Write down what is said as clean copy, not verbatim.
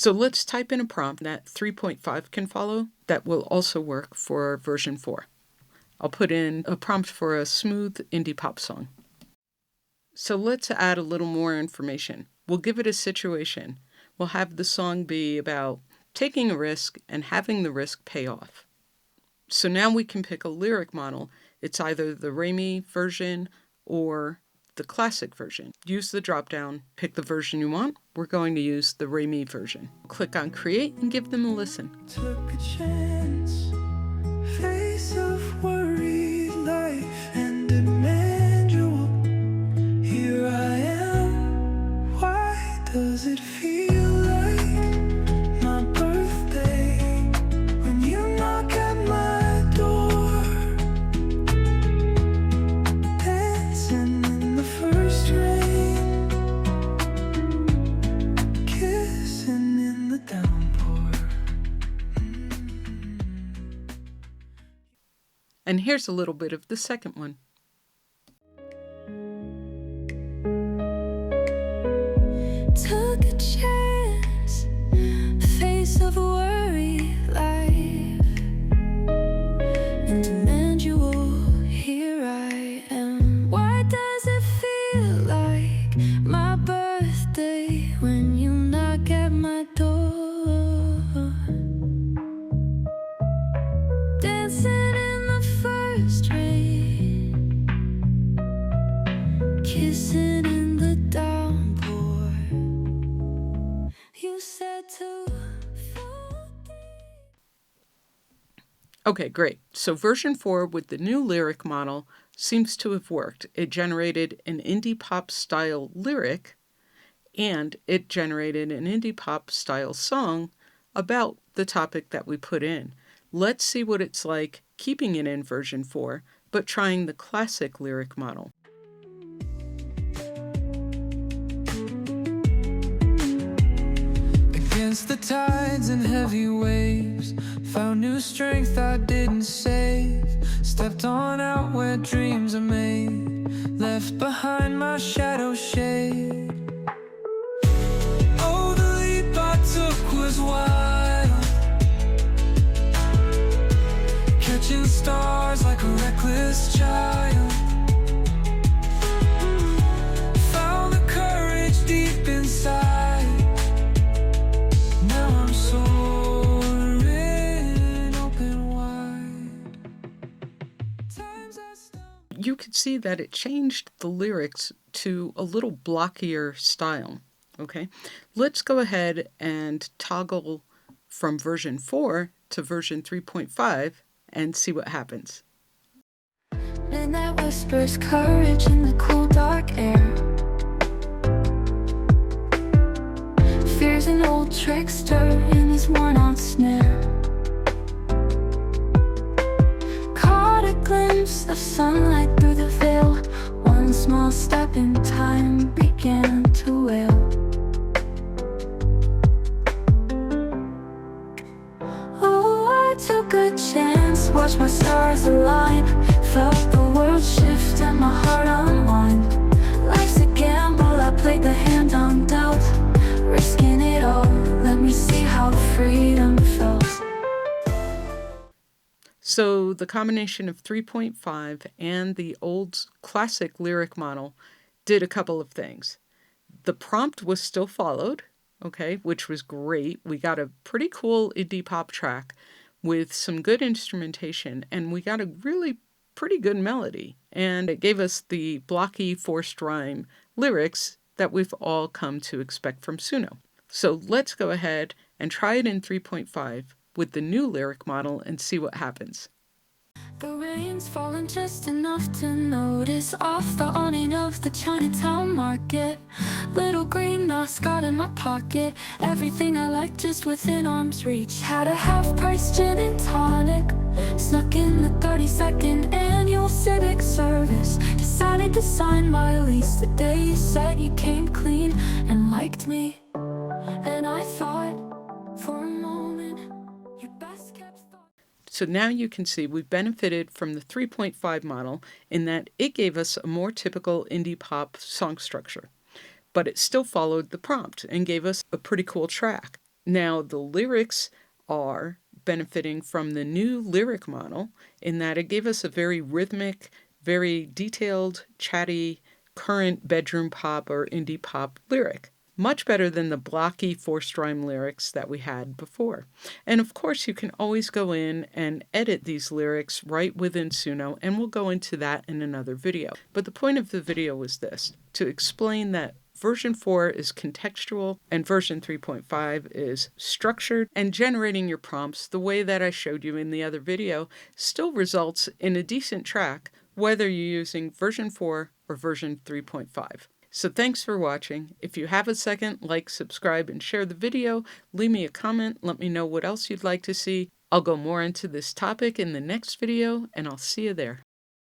So let's type in a prompt that 3.5 can follow that will also work for version 4. I'll put in a prompt for a smooth indie pop song. So let's add a little more information. We'll give it a situation. We'll have the song be about taking a risk and having the risk pay off. So now we can pick a lyric model. It's either the ReMi version or the classic version. Use the drop-down, pick the version you want. We're going to use the ReMi version. Click on Create and give them a listen. Took a chance, face of worried life and a manual. Here I am. Why does it feel like my birthday when you knock at my door? Dancing in the first rain, kissing in the downpour. And here's a little bit of the second one. Took a chance, face of worry life and a manual. Here I am. Why does it feel like my birthday when you knock at my door? Dancing in the first rain, kissing in the downpour. You said to forget. Okay, great. So version 4 with the new lyric model seems to have worked. It generated an indie pop style lyric and it generated an indie pop style song about the topic that we put in. Let's see what it's like keeping it in version 4, but trying the classic lyric model. Against the tides and heavy waves, found new strength I didn't save. Stepped on out where dreams are made, left behind my shadow shade. Oh, the leap I took was wild, catching stars like a reckless child. Found the courage deep inside. Now I'm soaring open wide. Times I stumble. You could see that it changed the lyrics to a little blockier style. Okay, let's go ahead and toggle from version 4 to version 3.5 and see what happens. Midnight whispers courage in the cool dark air. Fear's an old trickster in his worn-out snare. Caught a glimpse of sunlight through the veil. One small step in time began to wail. Oh, I took a chance, watched my stars align. Felt the world shift and my heart unwind. Life's a gamble, I played the hand I'm dealt. Risking it all, let me see how freedom felt. So the combination of 3.5 and the old classic lyric model did a couple of things. The prompt was still followed, okay, which was great. We got a pretty cool indie pop track with some good instrumentation, and we got a really pretty good melody. And it gave us the blocky forced rhyme lyrics that we've all come to expect from Suno. So let's go ahead and try it in 3.5 with the new lyric model and see what happens. The rain's fallen just enough to notice off the awning of the Chinatown market. Little green mascot in my pocket, everything I like just within arm's reach. Had a half-price gin and tonic, snuck in the 32nd annual civic service. Decided to sign my lease the day you said you came clean and liked me. And I thought for a moment your best kept thought. So now you can see we benefited from the 3.5 model in that it gave us a more typical indie pop song structure, but it still followed the prompt and gave us a pretty cool track. Now, the lyrics are benefiting from the new lyric model in that it gave us a very rhythmic, very detailed, chatty, current bedroom pop or indie pop lyric. Much better than the blocky forced rhyme lyrics that we had before. And of course, you can always go in and edit these lyrics right within Suno, and we'll go into that in another video. But the point of the video was this, to explain that version 4 is contextual and version 3.5 is structured, and generating your prompts the way that I showed you in the other video still results in a decent track whether you're using version 4 or version 3.5. So thanks for watching. If you have a second, like, subscribe, and share the video. Leave me a comment. Let me know what else you'd like to see. I'll go more into this topic in the next video, and I'll see you there.